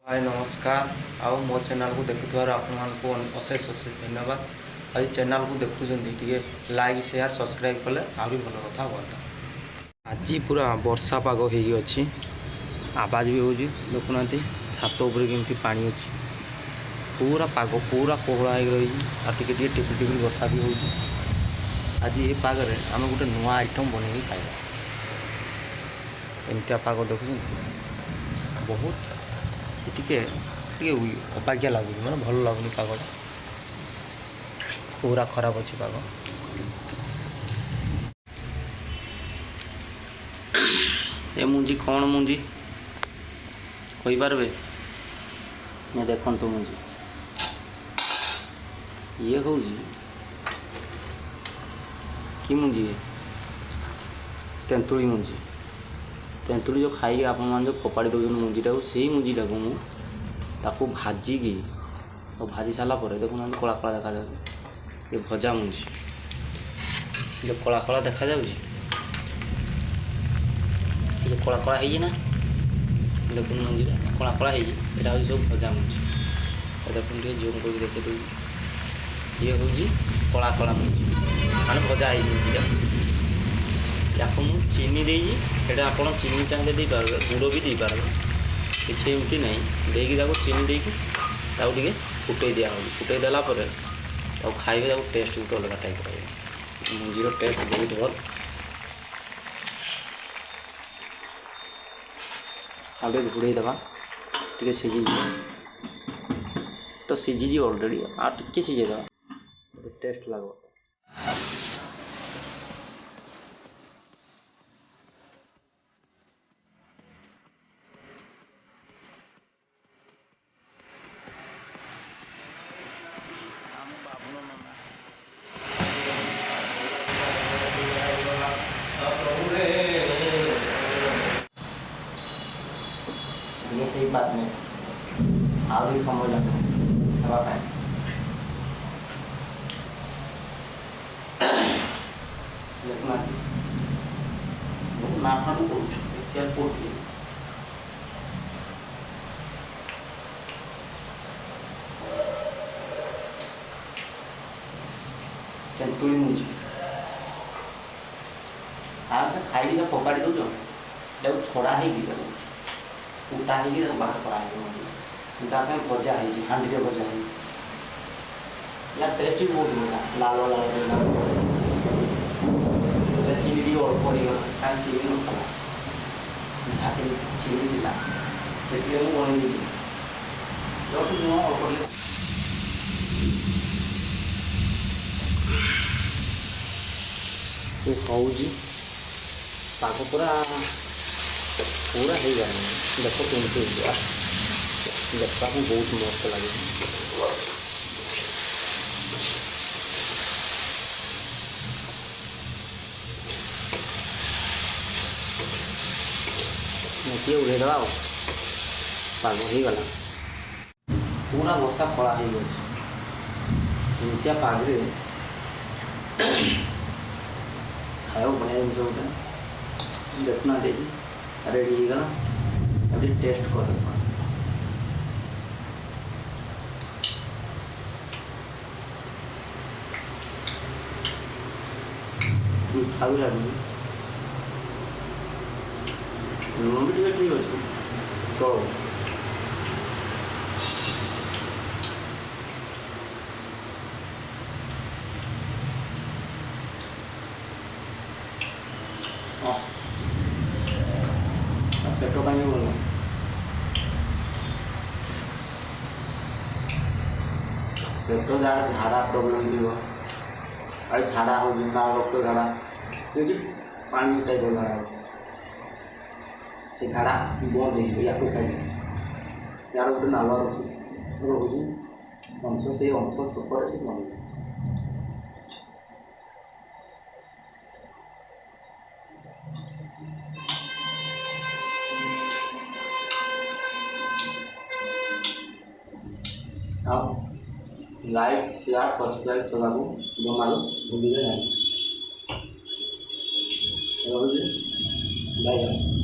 हाय नमस्कार आओ मो चैनल को देखुवर आपको अशेष अशेष धन्यवाद। आज चैनल को देखुं लाइक शेयर सब्सक्राइब कले आहरी भल कथा बोलता। आज पूरा वर्षा पाग होगी आवाज भी हो देखुना छात उपर केमती पानी अच्छी पूरा पाग पूरा कोहला हो रही टिके टिपी टिपी वर्षा भी हो। आज ये पागरे आम गोटे नुआ आइटम बन खाଇବା एमती पाग देख बहुत टिके अबागिया लगुच मैंने भल लगुनि पागटा पूरा खराब अच्छे पाग। ए मुंजी कौन मुंजी कहींपारे मैं देखु मुंजी ये हूँ कि मुंजी तेंतुली मुंजी तेंतुली जो खाई आप जो फोपाड़ी दौर मुंजीटा से ही मुंजीटा को मुझे भाजिकी और भाजी सारापर देखुना कला कला देखा जाए ये भजा मुंजी जो कला कला देखा जाए कला कला है ना देखुन मुंजीटा कला कला है यहाँ सब भजा मुंजी देखुन जूम कर देखे दूँ ये हूँ कला कला मुंजी माने भजा है मुंजीटा या चीनी देटा आप चीनी चाहिए दे पारे गुड़ भी दे पारे किसी एमती ना देकी चीनी देकी टे फुटे दिया फुटे देलापर खाइबे टेस्ट गोटे अलग टाइप रहा मुंजीर टेस्ट बहुत भल आगे घोड़े दबा टे सीझी तो सीझी अलरेडी आ टे सीझे टेस्ट लगे बात नहीं आहरी समय लगे देखना नाटक तेंतुली मुंजी खाई से फोपाड़ी दौर छड़ा है उटा है बाहर पड़ा है भजा है हाँ भजा है यार टेस्ट भी बहुत बढ़िया लाल लाल चीनी टी अल्प पड़गला चीनी नला जहाँ चीनी था से बन अल्प हूँ पाग पूरा पूरा हो गया देख केमती देखा बहुत मस्त लगे नीचे उड़ेदे पाग हो गला पूरा वर्षा खड़ा हो गया पागे खाया बढ़िया जिन गोटे देखना देखी रेडी हो गला अभी टेस्ट कर मीठा भी लगे लुण भी ठीक अच्छे तो पेट पाई भल पेट जार झाड़ा प्रोब्लेम थी झाड़ा हो रक्त झाड़ा पानी टाइप झाड़ा से झाड़ा बंद हो या खाई यार गोटे नालुआ रोज अंश से अंश पेपर से बंद लाइक शेयर सब्सक्राइब करने को जमारो भूलिए नहीं। बाय।